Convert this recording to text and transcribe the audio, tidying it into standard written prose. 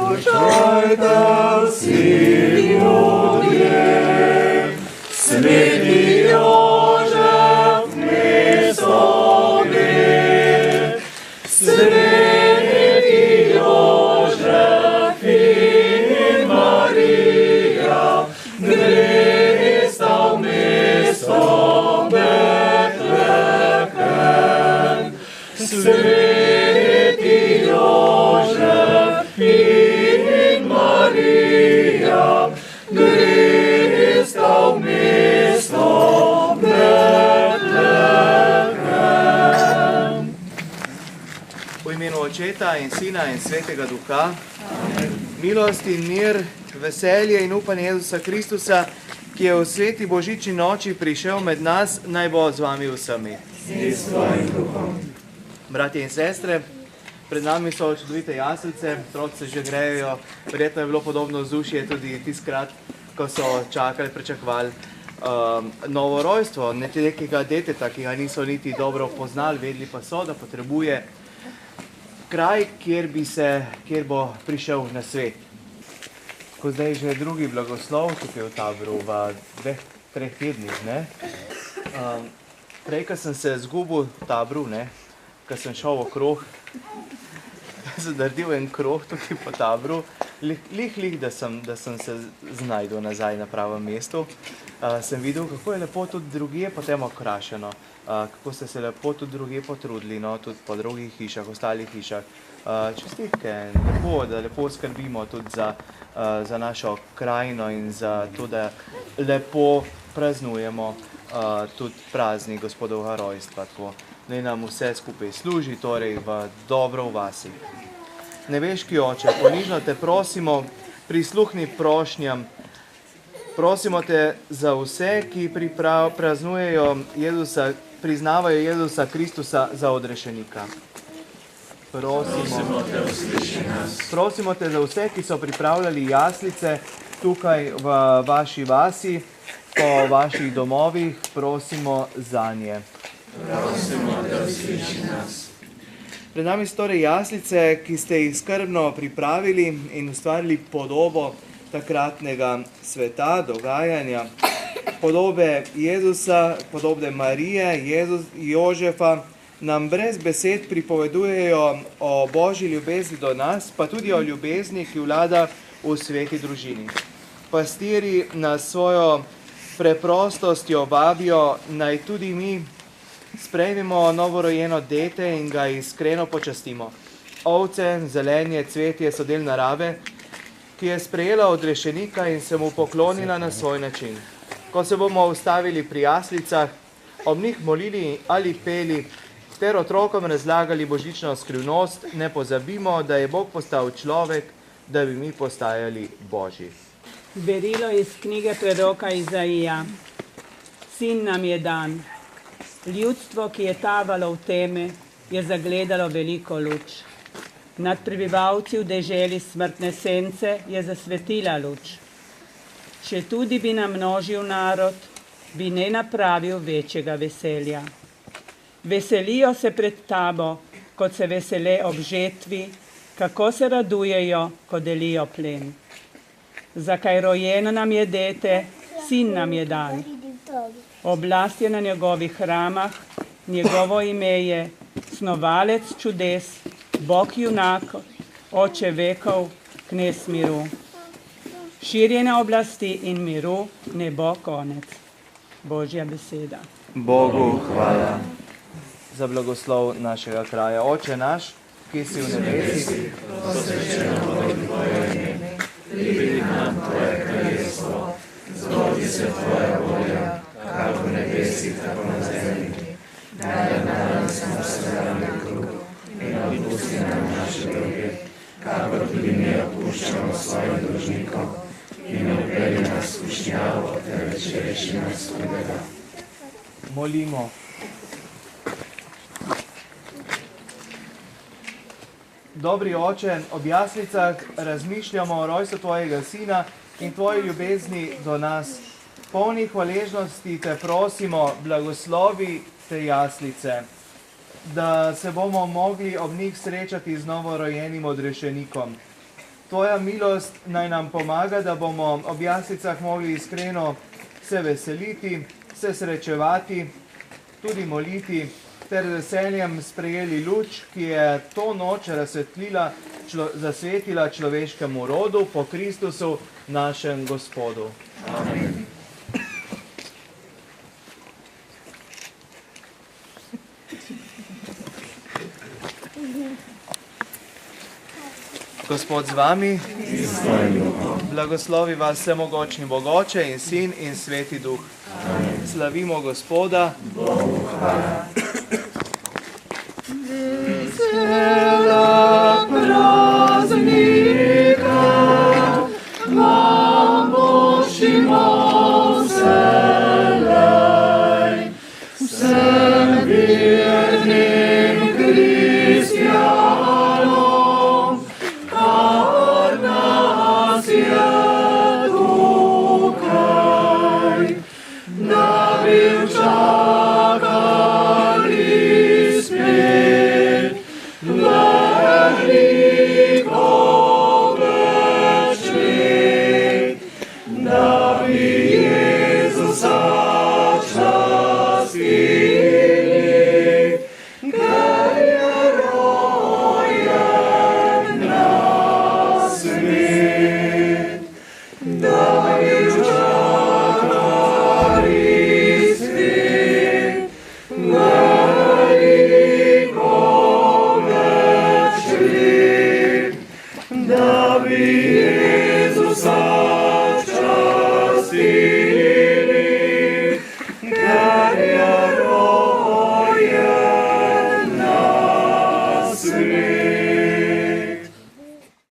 Poslušajte vsi ljudje, sveti Jožef mesto gre, sveti Jožef in Marija gresta v mesto Betlehem. Sveti Jožef in Marija gresta v mesto Betlehem. V imenu Očeta in Sina in Svetega Duha, milost in mir, veselje in upanje Jezusa Kristusa, ki je v sveti božični noči prišel med nas, naj bo z vami vsemi. S tvojim duhom. Bratje in sestre, pred nami so čudovite jaslice, otroci se že grejejo, verjetno je bilo podobno vzdušje tudi tiskrat, ko so čakali, pričakovali novo rojstvo, nekega deteta, ki ga niso niti dobro poznali, vedeli pa so, da potrebuje kraj, kjer bo prišel na svet. Ko zdaj že drugi blagoslov tukaj v Taboru, v 2-3 tednih, ne? Prej, ko sem se zgubil v Taboru, ne? Ko sem šel okrog, sem naredil en krog tukaj po Taboru, da sem se znajdel nazaj na pravem mestu. Sem videl, kako je lepo tudi drugje potem okrašeno, kako ste se lepo tudi drugje potrudili, no, tudi po drugih hišah, ostalih hišah. Čestitke, da lepo skrbimo tudi za našo krajino in za to, da lepo praznujemo tudi praznik Gospodovega rojstva. Naj nam vse skupaj služi, torej v dobro v vasi. Nebeški Oče, ponižno te prosimo, prisluhni prošnjam. Prosimo te za vse, ki praznujejo Jezusa, priznavajo Jezusa Kristusa za odrešenika. Prosimo te za vse, ki so pripravljali jaslice tukaj v vaši vasi, po vaših domovih, prosimo zanje. Prosimo te, usliši nas. Pred nami so torej jaslice, ki ste jih skrbno pripravili in ustvarili podobo takratnega sveta, dogajanja, podobe Jezusa, podobe Marije, Jožefa, nam brez besed pripovedujejo o Božji ljubezni do nas, pa tudi o ljubezni, ki vlada v sveti družini. Pastirji nas svojo preprostostjo vabijo, naj tudi mi sprejmemo novorojeno dete in ga iskreno počastimo. Ovce, zelenje, cvetje so del narave, ki je sprejela odrešenika in se mu poklonila na svoj način. Ko se bomo ustavili pri jaslicah, ob njih molili ali peli, ter otrokom razlagali božično skrivnost, ne pozabimo, da je Bog postal človek, da bi mi postajali Božji. Berilo iz knjige preroka Izaija. Sin nam je dan. Ljudstvo, ki je tavalo v teme, je zagledalo veliko luč. Nad prebivalci v deželi smrtne sence je zasvetila luč. Če tudi bi namnožil narod, bi ne napravil večjega veselja. Veselijo se pred tabo, kot se vesele ob žetvi, kako se radujejo, ko delijo plen. Zakaj rojeno nam je dete, sin nam je dan. Oblast je na njegovih ramah, njegovo ime je snovalec čudes, Bog junak, oče vekov, knez miru. Širjenja oblasti in miru ne bo konec. Božja beseda. Bogu hvala za blagoslov našega kraja. Oče naš, ki si v nebesih, posvečeno bo tvoje ime, pridi nam tvoje kraljestvo, zgodi se tvoja volja, kako v nebesih, tako na zemlji. Daj nam danes naš vsakdanji kruh in odpusti nam naše dolge, kakor tudi mi odpuščamo svojim dolžnikom, in ne vpelji nas v skušnjavo, temveč reši nas hudega. molimo. Dobri Oče, ob jaslicah razmišljamo o rojstvu tvojega sina in tvoji ljubezni do nas. Polni hvaležnosti te prosimo, blagoslovi te jaslice, da se bomo mogli ob njih srečati z novorojenim odrešenikom. Tvoja milost naj nam pomaga, da bomo ob jaslicah mogli iskreno se veseliti, se srečevati, tudi moliti, ter z veseljem sprejeli luč, ki je to noč zasvetila človeškemu rodu po Kristusu, našem Gospodu. Amen. Gospod z vami, blagoslovi vas vsemogočni Bog Oče in Sin in Sveti Duh. Amen. Slavimo Gospoda. Bogu hvala. Vesela praznika, vam bošimo vselej, vsem vernim kristjanom, kar nas je tukaj, da bi čakali spet veliko večer, da bi Jezusa častili, ker je rojen na svet, da bi čakali spet veliko večer, da bi